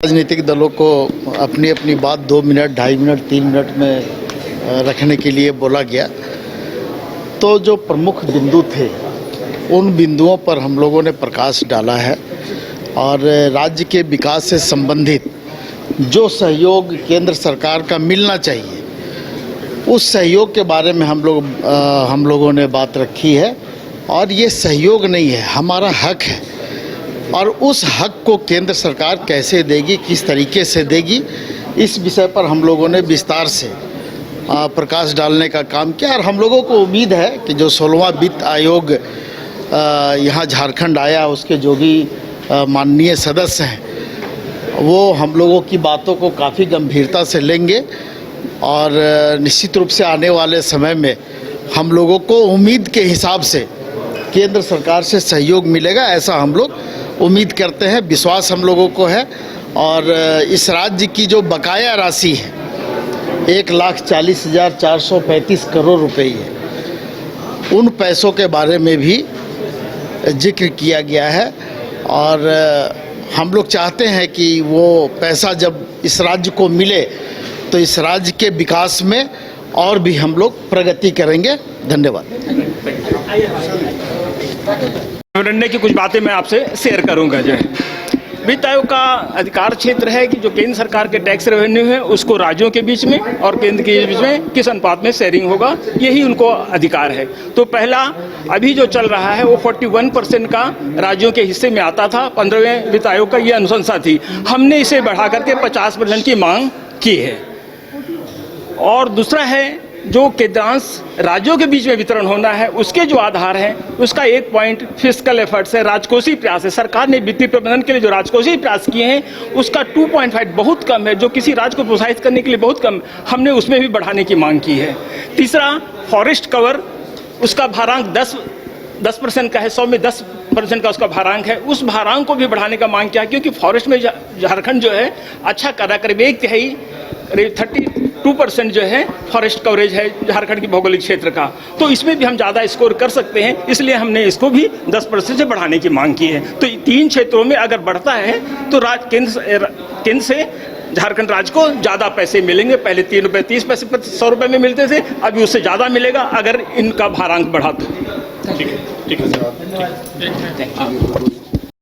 राजनीतिक दलों को अपनी अपनी बात 2 मिनट, 2.5 मिनट, 3 मिनट में रखने के लिए बोला गया। तो जो प्रमुख बिंदु थे उन बिंदुओं पर हम लोगों ने प्रकाश डाला है और राज्य के विकास से संबंधित जो सहयोग केंद्र सरकार का मिलना चाहिए उस सहयोग के बारे में हम लोगों ने बात रखी है। और ये सहयोग नहीं है, हमारा हक है और उस हक को केंद्र सरकार कैसे देगी, किस तरीके से देगी, इस विषय पर हम लोगों ने विस्तार से प्रकाश डालने का काम किया। और हम लोगों को उम्मीद है कि जो 16वां वित्त आयोग यहाँ झारखंड आया उसके जो भी माननीय सदस्य हैं वो हम लोगों की बातों को काफ़ी गंभीरता से लेंगे और निश्चित रूप से आने वाले समय में हम लोगों को उम्मीद के हिसाब से केंद्र सरकार से सहयोग मिलेगा, ऐसा हम लोग उम्मीद करते हैं, विश्वास हम लोगों को है। और इस राज्य की जो बकाया राशि है 1,40,435 करोड़ रुपए है, उन पैसों के बारे में भी जिक्र किया गया है। और हम लोग चाहते हैं कि वो पैसा जब इस राज्य को मिले तो इस राज्य के विकास में और भी हम लोग प्रगति करेंगे। धन्यवाद। निर्णय की कुछ बातें मैं आपसे शेयर करूंगा। जो वित्त आयोग का अधिकार क्षेत्र है कि जो केंद्र सरकार के टैक्स रेवेन्यू है उसको राज्यों के बीच में और केंद्र के बीच में किस अनुपात में शेयरिंग होगा, यही उनको अधिकार है। तो पहला अभी जो चल रहा है वो 41% का राज्यों के हिस्से में आता था। 15वें वित्त आयोग का ये अनुशंसा थी, हमने इसे बढ़ा करके 50% की मांग की है। और दूसरा है जो केंद्रांश राज्यों के बीच में वितरण होना है उसके जो आधार हैं उसका एक पॉइंट फिस्कल एफर्ट्स है, राजकोषीय प्रयास है। सरकार ने वित्तीय प्रबंधन के लिए जो राजकोषीय प्रयास किए हैं उसका 2.5 बहुत कम है, जो किसी राज्य को प्रोत्साहित करने के लिए बहुत कम, हमने उसमें भी बढ़ाने की मांग की है। तीसरा फॉरेस्ट कवर, उसका भारांक 10% का है, 100 में 10% का उसका भारांक है, उस भारांक को भी बढ़ाने का मांग किया क्योंकि फॉरेस्ट में झारखंड जो है अच्छा कर रहा है, करीब 1/3 32% जो है फॉरेस्ट कवरेज है झारखंड के भौगोलिक क्षेत्र का। तो इसमें भी हम ज़्यादा स्कोर कर सकते हैं, इसलिए हमने इसको भी 10% से बढ़ाने की मांग की है। तो 3 क्षेत्रों में अगर बढ़ता है तो केंद्र से झारखंड राज्य को ज़्यादा पैसे मिलेंगे। पहले 3 रुपये 30 पैसे 100 रुपये में मिलते थे, अभी उससे ज़्यादा मिलेगा अगर इनका भारांक बढ़ा तो। ठीक है।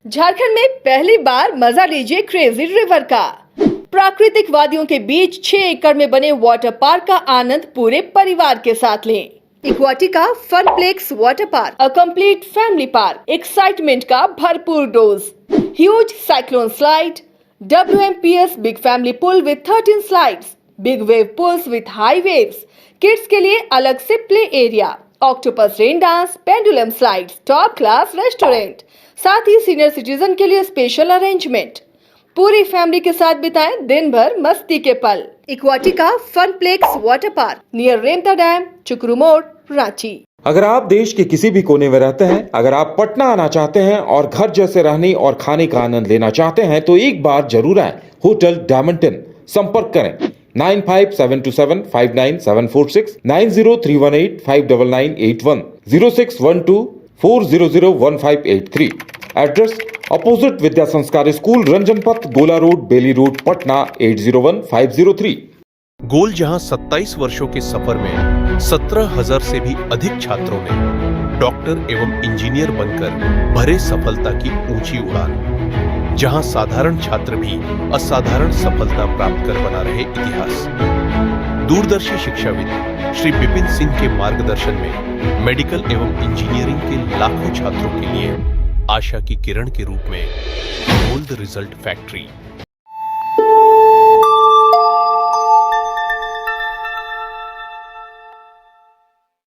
झारखंड में पहली बार मजा लीजिए क्रेजी रिवर का। प्राकृतिक वादियों के बीच 6 एकड़ में बने वाटर पार्क का आनंद पूरे परिवार के साथ लें। Equatica Funplex water park, a complete family park, excitement का भरपूर dose, huge cyclone slide, WMPS big family pool with 13 slides, big wave pools with high waves, kids के लिए अलग से play area, octopus rain dance, pendulum slides, top class restaurant, साथ ही senior citizen के लिए स्पेशल अरेंजमेंट। पूरी family के साथ बिताएं दिन भर मस्ती के पल। इक्वाटिका Funplex water park near Remta dam, चुकरू मोड़, रांची। अगर आप देश के किसी भी कोने में रहते हैं, अगर आप पटना आना चाहते हैं और घर जैसे रहने और खाने का आनंद लेना चाहते हैं तो एक बार जरूर आए होटल डायमंटन। संपर्क करें 9572759746, 9031859981, 0612400153। एड्रेस अपोजिट विद्या संस्कार स्कूल, रंजन पथ, गोला रोड, बेली रोड, पटना 801503। गोल जहां 27 वर्षों के सफर में 17,000 से भी अधिक छात्रों ने डॉक्टर एवं इंजीनियर बनकर भरे सफलता की ऊंची उड़ान, जहां साधारण छात्र भी असाधारण सफलता प्राप्त कर बना रहे इतिहास। दूरदर्शी शिक्षाविद श्री विपिन सिंह के मार्गदर्शन में मेडिकल एवं इंजीनियरिंग के लाखों छात्रों के लिए आशा की किरण के रूप में गोल्ड रिजल्ट फैक्ट्री